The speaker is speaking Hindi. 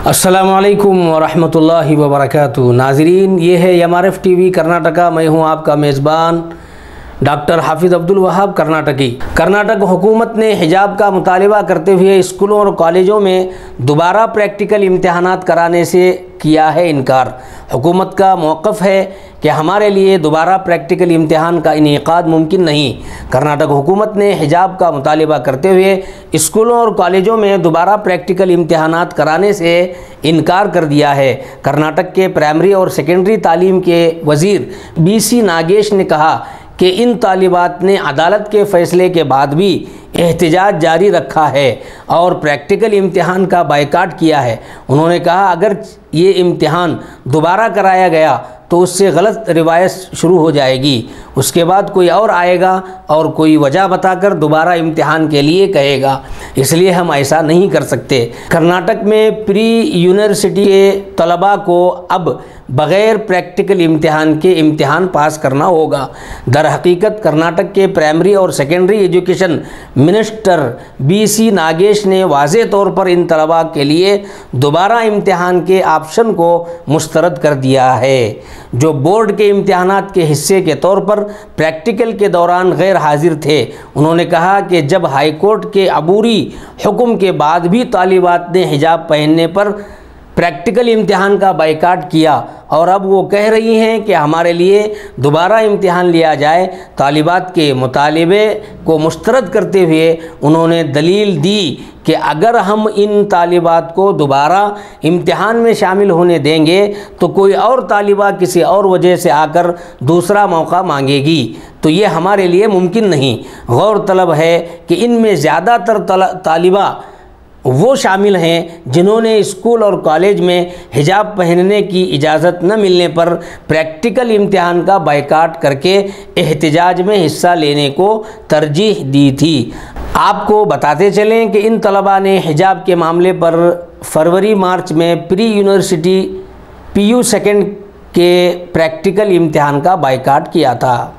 अस्सलामुअलैकुम वरहमतुल्लाहि वबरकातुहू। नाज़रीन, ये है MRF TV कर्नाटका। मैं हूँ आपका मेज़बान डॉक्टर हाफिज़ अब्दुल वहाब कर्नाटकी। कर्नाटक हुकूमत ने हिजाब का मुतालिबा करते हुए स्कूलों और कॉलेजों में दोबारा प्रैक्टिकल इम्तहानात कराने से किया है इनकार। हुकूमत का मौक़िफ़ है कि हमारे लिए दोबारा प्रैक्टिकल इम्तहान का इनेकाद मुमकिन नहीं। कर्नाटक हुकूमत ने हिजाब का मुतालिबा करते हुए स्कूलों और कॉलेजों में दोबारा प्रैक्टिकल इम्तहानात कराने से इनकार कर दिया है। कर्नाटक के प्राइमरी और सेकेंडरी तालीम के वज़ीर BC नागेश ने कहा कि इन तालिबात ने अदालत के फ़ैसले के बाद भी एहतजाज जारी रखा है और प्रैक्टिकल इम्तिहान का बायकाट किया है। उन्होंने कहा, अगर ये इम्तिहान दोबारा कराया गया तो उससे गलत रिवायत शुरू हो जाएगी। उसके बाद कोई और आएगा और कोई वजह बताकर दोबारा इम्तिहान के लिए कहेगा, इसलिए हम ऐसा नहीं कर सकते। कर्नाटक में प्री यूनिवर्सिटी के तलबा को अब बग़ैर प्रैक्टिकल इम्तिहान के इम्तिहान पास करना होगा। दर हकीकत कर्नाटक के प्राइमरी और secondary education minister BC Nagesh ने वाज़े तौर पर इन तलबा के लिए दोबारा इम्तिहान के ऑप्शन को मुस्तरद कर दिया है, जो बोर्ड के इम्तिहानात के हिस्से के तौर पर प्रैक्टिकल के दौरान गैर हाजिर थे। उन्होंने कहा कि जब हाई कोर्ट के अबूरी हुक्म के बाद भी तालिबात ने हिजाब पहनने पर प्रैक्टिकल इम्तिहान का बायकाट किया और अब वो कह रही हैं कि हमारे लिए दोबारा इम्तिहान लिया जाए। तालिबात के मुतालिबे को मुस्तरद करते हुए उन्होंने दलील दी कि अगर हम इन तालिबात को दोबारा इम्तिहान में शामिल होने देंगे तो कोई और तालिबा किसी और वजह से आकर दूसरा मौका मांगेगी, तो ये हमारे लिए मुमकिन नहीं। गौरतलब है कि इनमें ज़्यादातर तालिबा वो शामिल हैं जिन्होंने स्कूल और कॉलेज में हिजाब पहनने की इजाज़त न मिलने पर प्रैक्टिकल इम्तिहान का बायकाट करके एहतजाज में हिस्सा लेने को तरजीह दी थी। आपको बताते चलें कि इन तलबा ने हिजाब के मामले पर फरवरी-मार्च में प्री यूनिवर्सिटी PU सेकेंड के प्रैक्टिकल इम्तिहान का बायकाट किया था।